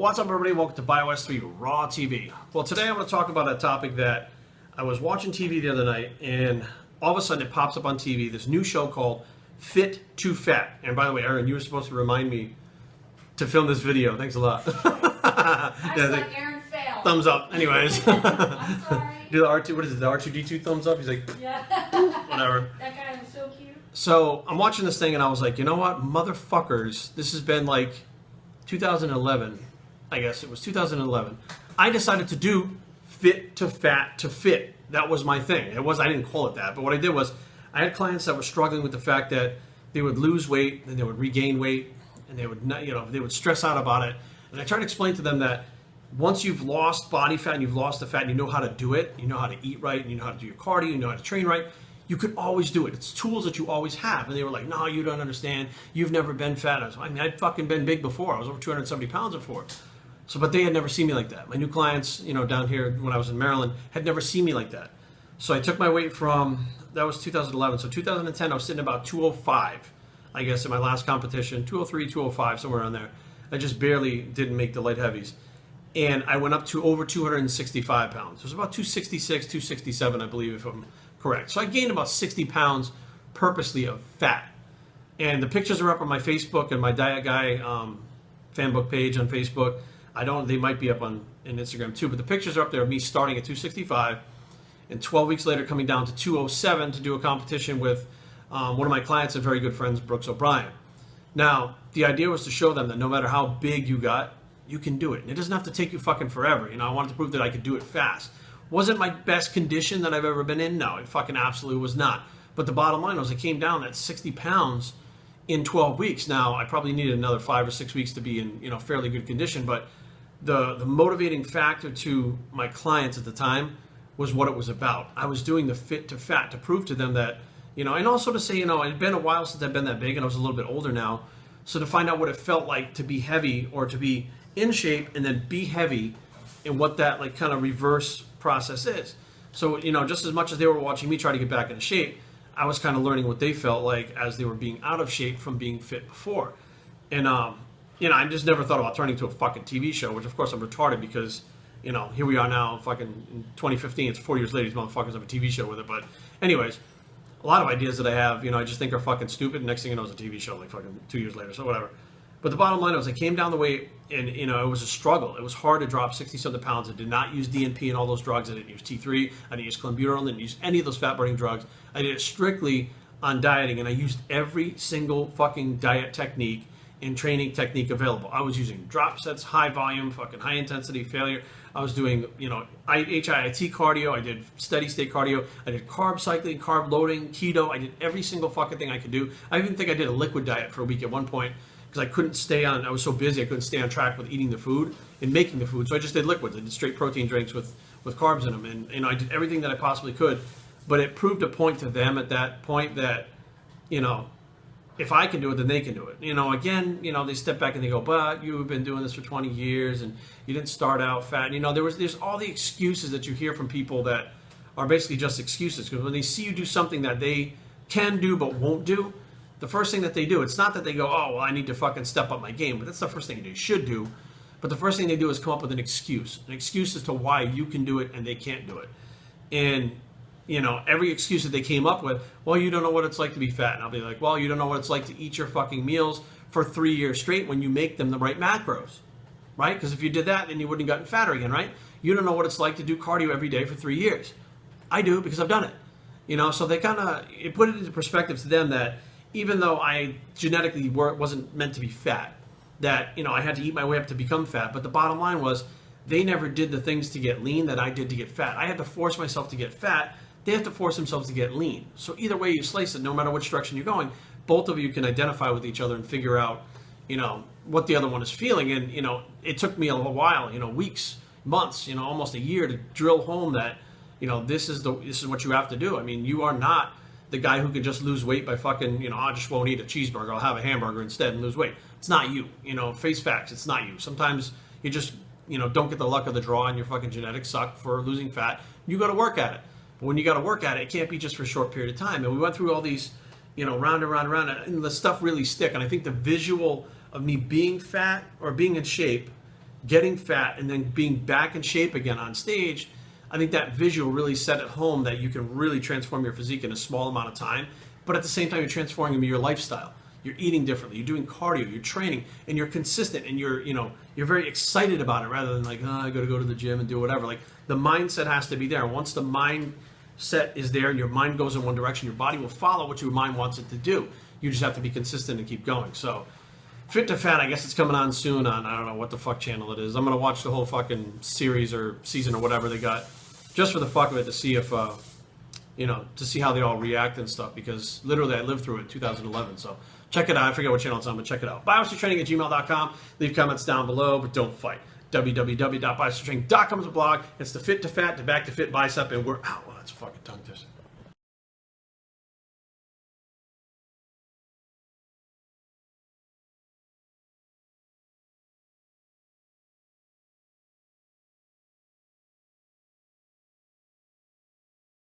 What's up, everybody? Welcome to Bios3 Raw TV. Well, today I'm going to talk about a topic that I was watching TV the other night, and all of a sudden it pops up on TV, this new show called Fit to Fat. And by the way, Aaron, you were supposed to remind me to film this video. Thanks a lot. Aaron failed. Thumbs up. Anyways. I'm sorry. Do the R2, what is it, the R2D2 thumbs up? He's like, Yeah. whatever. That guy was so cute. So I'm watching this thing and I was like, you know what, motherfuckers, this has been like 2011, I guess it was 2011. I decided to do Fit to Fat to Fit. That was my thing. I didn't call it that, but what I did was I had clients that were struggling with the fact that they would lose weight and they would regain weight and they would not, they would stress out about it. And I tried to explain to them that once you've lost body fat and you've lost the fat and you know how to do it, you know how to eat right, and you know how to do your cardio, you know how to train right, you could always do it. It's tools that you always have. And they were like, no, you don't understand. You've never been fat. I'd fucking been big before. I was over 270 pounds before. So, but they had never seen me like that. My new clients, down here when I was in Maryland, had never seen me like that. So I took my weight from, that was 2011. So 2010, I was sitting about 205, I guess, in my last competition, 203, 205, somewhere around there. I just barely didn't make the light heavies. And I went up to over 265 pounds. It was about 266, 267, I believe, if I'm correct. So I gained about 60 pounds purposely of fat. And the pictures are up on my Facebook and my Diet Guy fan book page on Facebook. They might be up on Instagram too, but the pictures are up there of me starting at 265 and 12 weeks later coming down to 207 to do a competition with one of my clients and very good friends, Brooks O'Brien. Now, the idea was to show them that no matter how big you got, you can do it. And it doesn't have to take you fucking forever. I wanted to prove that I could do it fast. Wasn't my best condition that I've ever been in? No, it fucking absolutely was not. But the bottom line was I came down at 60 pounds in 12 weeks. Now, I probably needed another 5 or 6 weeks to be in, fairly good condition. But the motivating factor to my clients at the time was what it was about. I was doing the Fit to Fat to prove to them that, and also to say, it'd been a while since I've been that big and I was a little bit older now. So to find out what it felt like to be heavy or to be in shape and then be heavy and what that kind of reverse process is. So, just as much as they were watching me try to get back into shape, I was kind of learning what they felt like as they were being out of shape from being fit before. And, I just never thought about turning to a fucking TV show, which of course I'm retarded because, here we are now, fucking in 2015, it's 4 years later, these motherfuckers have a TV show with it. But anyways, a lot of ideas that I have, I just think are fucking stupid. Next thing you know, it's a TV show like fucking 2 years later, so whatever. But the bottom line was I came down the weight and, it was a struggle. It was hard to drop 60-something pounds. I did not use DNP and all those drugs. I didn't use T3. I didn't use clenbuterol. I didn't use any of those fat-burning drugs. I did it strictly on dieting, and I used every single fucking diet technique and training technique available. I was using drop sets, high volume, fucking high intensity failure. I was doing, HIIT cardio. I did steady state cardio. I did carb cycling, carb loading, keto. I did every single fucking thing I could do. I even think I did a liquid diet for a week at one point, because I couldn't stay on, I was so busy, I couldn't stay on track with eating the food and making the food. So I just did liquids. I did straight protein drinks with carbs in them. And, I did everything that I possibly could. But it proved a point to them at that point that, if I can do it, then they can do it. Again, they step back and they go, but you've been doing this for 20 years and you didn't start out fat. There's all the excuses that you hear from people that are basically just excuses. Because when they see you do something that they can do but won't do, the first thing that they do, it's not that they go, oh, well, I need to fucking step up my game, but that's the first thing they should do. But the first thing they do is come up with an excuse as to why you can do it and they can't do it. And, every excuse that they came up with, well, you don't know what it's like to be fat. And I'll be like, well, you don't know what it's like to eat your fucking meals for 3 years straight when you make them the right macros, right? Because if you did that, then you wouldn't have gotten fatter again, right? You don't know what it's like to do cardio every day for 3 years. I do, because I've done it. So they it put it into perspective to them that, even though I genetically wasn't meant to be fat, that, I had to eat my way up to become fat. But the bottom line was they never did the things to get lean that I did to get fat. I had to force myself to get fat. They have to force themselves to get lean. So either way you slice it, no matter which direction you're going, both of you can identify with each other and figure out, what the other one is feeling. And, it took me a little while, weeks, months, almost a year to drill home that, this is what you have to do. I mean, you are not the guy who can just lose weight by fucking, I just won't eat a cheeseburger. I'll have a hamburger instead and lose weight. It's not you. Face facts. It's not you. Sometimes you just, don't get the luck of the draw and your fucking genetics suck for losing fat. You got to work at it. But when you got to work at it, it can't be just for a short period of time. And we went through all these, round and round and round, and the stuff really stick. And I think the visual of me being fat or being in shape getting fat and then being back in shape again on stage, I think that visual really set it home that you can really transform your physique in a small amount of time, but at the same time you're transforming your lifestyle. You're eating differently, you're doing cardio, you're training, and you're consistent, and you're very excited about it rather than like, I gotta go to the gym and do whatever. Like, the mindset has to be there. And once the mindset is there and your mind goes in one direction, your body will follow what your mind wants it to do. You just have to be consistent and keep going. So Fit to Fat, I guess it's coming on soon on, I don't know what the fuck channel it is. I'm going to watch the whole fucking series or season or whatever they got just for the fuck of it to see if, to see how they all react and stuff, because literally I lived through it in 2011. So check it out. I forget what channel it's on, but check it out. Bios3Training@gmail.com. Leave comments down below, but don't fight. www.bios3training.com is a blog. It's the Fit to Fat to Back to Fit bicep, and we're out. Well, that's a fucking tongue twister.